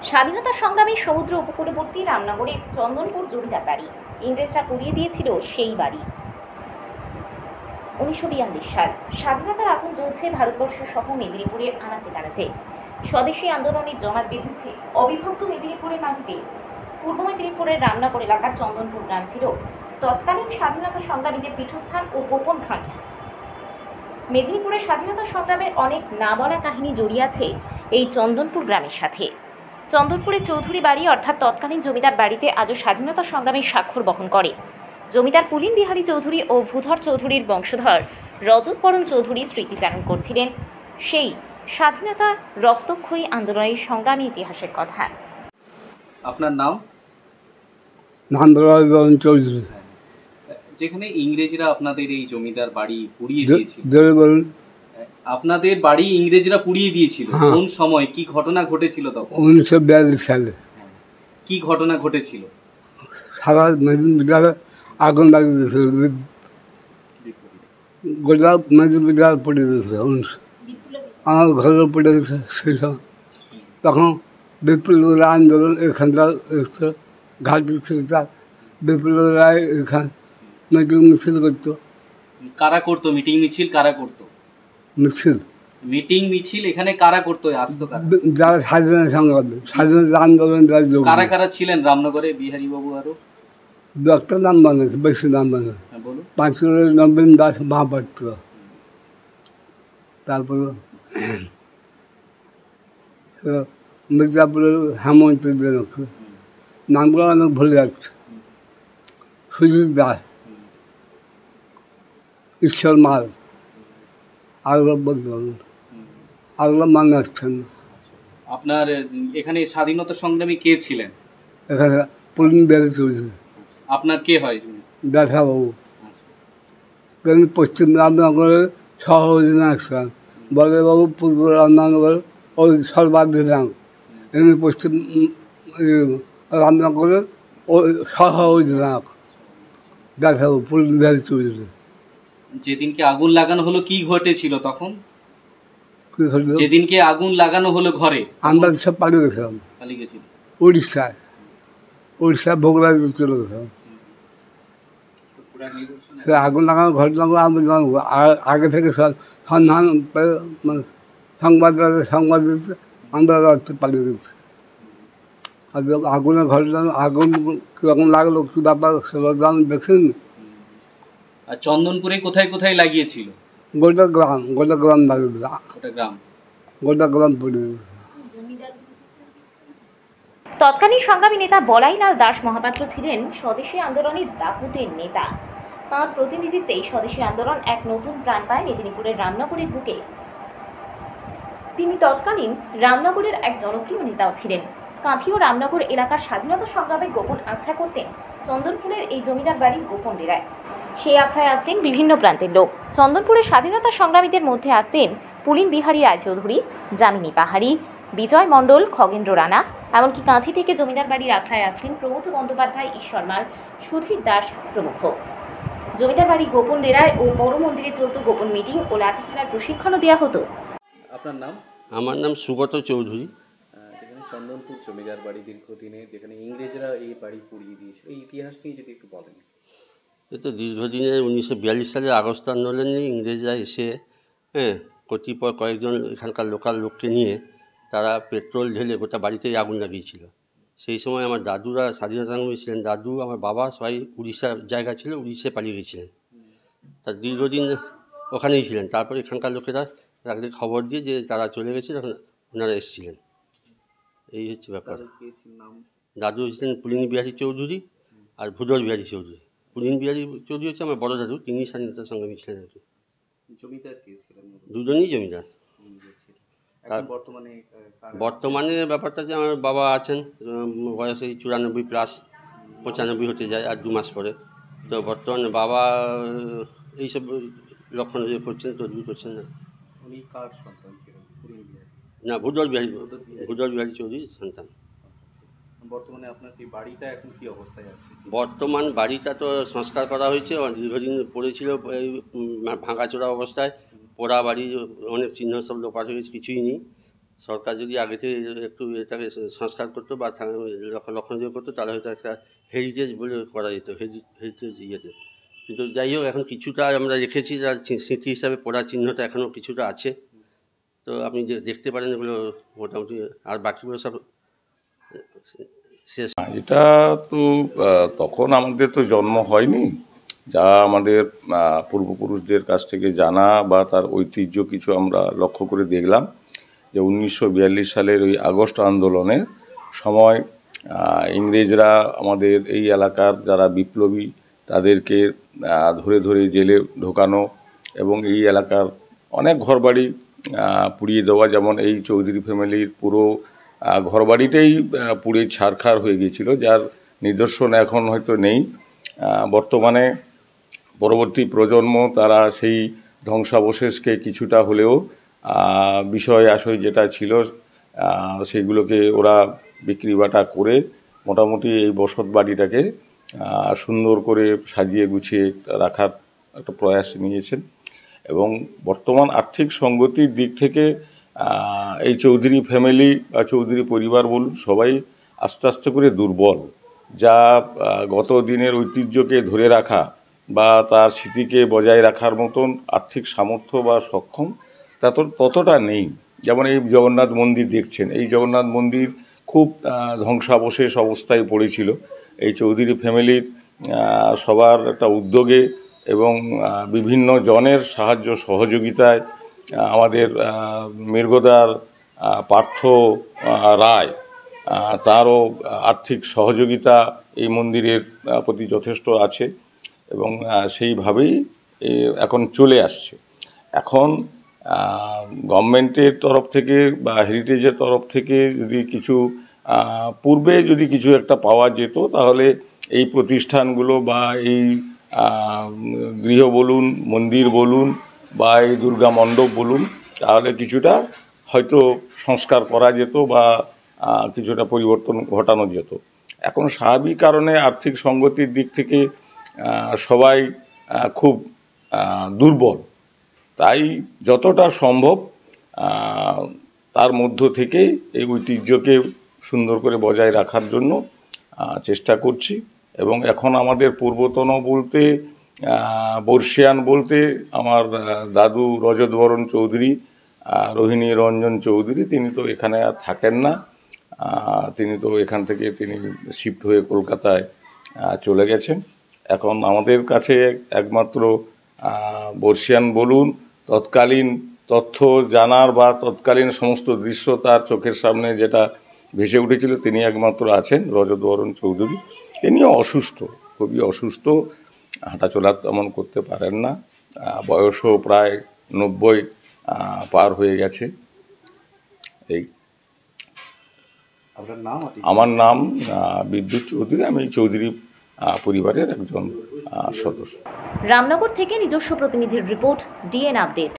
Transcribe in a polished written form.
স্বাধীনতা সংগ্রামী সমুদ্র উপকূলবর্তী রামনগরের চন্দনপুর জমিদার বাড়ি ইংরেজরা পুড়িয়ে দিয়েছিল সেই বাড়ি। 1942 সাল স্বাধীনতার আগুন জ্বলছে ভারতবর্ষ সহ মেদিনীপুরের আনাচে কানাচে। স্বদেশী আন্দোলনের জমাট বেঁধেছে অবিভক্ত মেদিনীপুরের মাটিতে। পূর্ব মেদিনীপুরের রামনগর এলাকার চন্দনপুর গ্রাম ছিল তৎকালীন স্বাধীনতা সংগ্রামীদের পীঠস্থান ও গোপন ঘাঁটি। মেদিনীপুরের স্বাধীনতা সংগ্রামের অনেক না বলা কাহিনী জড়িয়ে আছে এই চন্দনপুর গ্রামের সাথে। চন্দনপুরের চৌধুরী বাড়ি অর্থাৎ তৎকালীন জমিদার বাড়িতে আজও স্বাধীনতা সংগ্রামের স্বাক্ষর বহন করে। জমিদার পুলিন বিহারী চৌধুরী ও ভূধর চৌধুরীর বংশধর রজত বরণ চৌধুরী স্মৃতিচারণ করছিলেন সেই স্বাধীনতা রক্তক্ষয়ী আন্দোলনের সংগ্রামী ইতিহাসের কথা। আপনার নাম? নন্দলাল বরণ চৌধুরী। যেখানে ইংরেজরা আপনাদের এই জমিদার বাড়ি পুড়িয়ে দিয়েছিল, আপনাদের বাড়ি ইংরেজরা পুড়িয়ে দিয়েছিল, কোন সময় কি ঘটনা ঘটেছিল তখন? 1942 সালে। কি ঘটনা ঘটেছিল? সারা মেদিনীপুর আগুন লাগিয়ে দিয়েছিল, গোটা মেদিনীপুর পড়ে দিয়েছিল। আমার ঘরেও পড়ে গেছে সেই সময়। তখন বিপ্লবী আন্দোলন এখানকার ঘাটি ছিল, বিপ্লবীরা এখানে মিটিং মিছিল করতো। কারা করতো মিটিং মিছিল? কারা করতো মিটিং মিছিল? এখানে কারা করতো? আসতো কারা? যারা স্বাধীনতা সংগ্রাম, স্বাধীনতা আন্দোলন কারা কারা ছিলেন রামনগরে? বিহারী বাবু আরো একটা নাম বানাচ্ছে, বেশি নাম বানাচ্ছে। পাঁচুর নবীন দাস মহাপাত্র, তারপর মির্জাপুরের হেমন্ত জনক, নামগুলো অনেক ভুলে যাচ্ছে। সুজিত দাস, ঈশ্বর মাল, আরো বলতে আরো মানে আসছেন। আপনার এখানে স্বাধীনতা সংগ্রামী কে ছিলেন? এখানে পুলিন বিহারী চৌধুরী। আপনার কে হয়? দাসাবাবু। পশ্চিম রামনগরের সহ অধিনায়ক বলদেববাবু, পূর্ব রামনগরের ওই সর্বাধিনায়ক। এমনি পশ্চিম রামনগরের ওই সহ অধিনায়ক দাসাবাবু, পুলিন বিহারী চৌধুরী। যেদিনকে আগুন লাগানো হলো কি ঘটেছিল তখন? যেদিনকে আগুন লাগানো হলো ঘরে, আমরা সব পালিয়ে গেছিলাম। পালিয়ে গেছিল উড়িষ্যায় বগুড়া চলে গেছিলাম। সে আগুন লাগানো ঘটনা আমি আগে থেকে সন্ধান সংবাদ দিচ্ছে, আমরা পালিয়ে গেছি। আগুনের ঘটনা, আগুন কীরকম লাগলো, কী ব্যাপার সেটা আমি দেখিনি। আর চন্দনপুরে কোথায় কোথায় লাগিয়েছিল? গোটা গ্রাম লাগিয়ে দিল, গোটা গ্রাম পড়ে দিয়েছে। তৎকালীন সংগ্রামী নেতা বলাইলাল দাস মহাপাত্র ছিলেন স্বদেশী আন্দোলনের দাপুটের নেতা। তাঁর প্রতিনিধিত্বেই স্বদেশী আন্দোলন এক নতুন প্রাণ পায় মেদিনীপুরের রামনগরের বুকে। তিনি তৎকালীন রামনগরের এক জনপ্রিয় নেতাও ছিলেন। কাঁথি ও রামনগর এলাকার স্বাধীনতা সংগ্রামের গোপন আখড়া করতেন চন্দনপুরের এই জমিদার বাড়ির গোপন ডেরায়। সেই আখড়ায় আসতেন বিভিন্ন প্রান্তের লোক। চন্দনপুরের স্বাধীনতা সংগ্রামীদের মধ্যে আসতেন পুলিন বিহারী রায়চৌধুরী, যামিনী পাহাড়ি, বিজয় মণ্ডল, খগেন্দ্র রানা, এমনকি কাঁথি থেকে জমিদার বাড়ির আখড়ায় আসতেন প্রমথ বন্দ্যোপাধ্যায়, ঈশ্বর মাল, সুধীর দাস প্রমুখ। জমিদার বাড়ি গোপন ডেরায় ও বড় মন্দিরে চলত গোপন মিটিং ও লাঠি খেলার প্রশিক্ষণও দেওয়া হতো। আপনার নাম? আমার নাম সুগত চৌধুরী। যেখানে চন্দনপুর জমিদার বাড়ি দীর্ঘদিনে, যেখানে ইংরেজরা এই বাড়ি পুড়িয়ে দিয়েছিল, এই ইতিহাস নিয়ে যদি একটু বলেন। এই তো দীর্ঘদিনের 1942 সালের আগস্ট আন্দোলনে ইংরেজরা এসে কতিপয় কয়েকজন এখানকার লোকাল লোককে নিয়ে তারা পেট্রোল ঢেলে গোটা বাড়িতেই আগুন লাগিয়েছিল। সেই সময় আমার দাদুরা স্বাধীনতা সংগ্রামী ছিলেন। দাদু, আমার বাবা সবাই উড়িষ্যার জায়গা ছিল, উড়িষ্যায় পালিয়ে গিয়েছিলেন। তার দীর্ঘদিন ওখানেই ছিলেন। তারপর এখানকার লোকেরা তাকে খবর দিয়ে যে তারা চলে গেছে, তখন ওনারা এসেছিলেন। এই হচ্ছে ব্যাপার। দাদু ছিলেন পুলিন বিহারী চৌধুরী আর ভূধর বিহারী চৌধুরী। পুলিন বিহারী চৌধুরী হচ্ছে আমার বড় দাদু, তিনি স্বাধীনতা সংগ্রামী ছিলেন আর কি। দুজনই জমিদার। বর্তমানে ব্যাপারটা যে আমার বাবা আছেন, বয়স এই 94+, 95 হতে যায় আর 2 মাস পরে। তো বর্তমানে বাবা এইসব লক্ষণ করছেন, তদবির করছেন না। না, ভূধর বিহারী চৌধুরীর সন্তান। বর্তমানে আপনার সেই বাড়িটা এখন কি অবস্থায় আছে? বর্তমান বাড়িটা তো সংস্কার করা হয়েছে, দীর্ঘদিন পড়েছিল এই ভাঙাচোরা অবস্থায়। পোড়া বাড়ি, অনেক চিহ্ন সব লোপাট হয়ে গেছে, কিছুই নেই। সরকার যদি আগে থেকে একটু এটাকে সংস্কার করতো বা রক্ষণাবেক্ষণ করতো, তাহলে হয়তো একটা হেরিটেজ বলে করা যেত, হেরিটেজ ইয়েতে। কিন্তু যাই হোক, এখন কিছুটা আমরা রেখেছি, যার স্মৃতি হিসাবে পড়ার চিহ্নটা এখনও কিছুটা আছে। তো আপনি দেখতে পারেন এগুলো মোটামুটি, আর বাকিগুলো সব শেষ। এটা তো তখন আমাদের তো জন্ম হয়নি, যা আমাদের পূর্বপুরুষদের কাছ থেকে জানা বা তার ঐতিহ্য কিছু আমরা লক্ষ্য করে দেখলাম যে 1942 সালের ওই আগস্ট আন্দোলনের সময় ইংরেজরা আমাদের এই এলাকার যারা বিপ্লবী তাদেরকে ধরে ধরে জেলে ঢোকানো এবং এই এলাকার অনেক ঘরবাড়ি পুড়িয়ে দেওয়া। যেমন এই চৌধুরী ফ্যামিলির পুরো ঘরবাড়িটাই পুড়ে ছারখার হয়ে গিয়েছিল, যার নিদর্শন এখন হয়তো নেই। বর্তমানে পরবর্তী প্রজন্ম তারা সেই ধ্বংসাবশেষকে কিছুটা হলেও বিষয় আশয় যেটা ছিল সেইগুলোকে ওরা বিক্রি বাটা করে মোটামুটি এই বসত বাড়িটাকে সুন্দর করে সাজিয়ে গুছিয়ে রাখার একটা প্রয়াস নিয়েছেন। এবং বর্তমান আর্থিক সঙ্গতির দিক থেকে এই চৌধুরী ফ্যামিলি বা চৌধুরী পরিবার বলুন, সবাই আস্তে আস্তে করে দুর্বল। যা গত দিনের ঐতিহ্যকে ধরে রাখা বা তার স্মৃতিকে বজায় রাখার মতন আর্থিক সামর্থ্য বা সক্ষম ততটা নেই। যেমন এই জগন্নাথ মন্দির দেখছেন, এই জগন্নাথ মন্দির খুব ধ্বংসাবশেষ অবস্থায় পড়েছিল। এই চৌধুরী ফ্যামিলির সবার একটা উদ্যোগে এবং বিভিন্ন জনের সাহায্য সহযোগিতায় আমাদের মৃগদার পার্থ রায় তারও আর্থিক সহযোগিতা এই মন্দিরের প্রতি যথেষ্ট আছে এবং সেইভাবেই এখন চলে আসছে। এখন গভর্নমেন্টের তরফ থেকে বা হেরিটেজের তরফ থেকে যদি কিছু পূর্বে যদি কিছু একটা পাওয়া যেত, তাহলে এই প্রতিষ্ঠানগুলো বা এই গৃহ বলুন, মন্দির বলুন বা এই দুর্গা মণ্ডপ বলুন, তাহলে কিছুটা হয়তো সংস্কার করা যেত বা কিছুটা পরিবর্তন ঘটানো যেত। এখন স্বাভাবিক কারণে আর্থিক সঙ্গতির দিক থেকে সবাই খুব দুর্বল, তাই যতটা সম্ভব তার মধ্য থেকে এই ঐতিহ্যকে সুন্দর করে বজায় রাখার জন্য চেষ্টা করছি। এবং এখন আমাদের পূর্বতন বলতে বর্ষিয়ান বলতে আমার দাদু রজতবরণ চৌধুরী, রোহিণী রঞ্জন চৌধুরী, তিনি তো এখানে আর থাকেন না, তিনি তো এখান থেকে তিনি শিফট হয়ে কলকাতায় চলে গেছেন। এখন আমাদের কাছে একমাত্র বর্ষিয়ান বলুন, তৎকালীন তথ্য জানার বা তৎকালীন সমস্ত দৃশ্য তার চোখের সামনে যেটা ভেসে উঠেছিল, তিনি একমাত্র আছেন রজতবরণ চৌধুরী। তিনিও অসুস্থ, খুবই অসুস্থ, হাঁটাচলা তেমন করতে পারেন না, বয়সও প্রায় 90 পার হয়ে গেছে। এই আমার নাম বিদ্যুৎ চৌধুরী, আমি চৌধুরী পরিবারের একজন সদস্য। রামনগর থেকে নিজস্ব প্রতিনিধির রিপোর্ট, ডিএন আপডেট।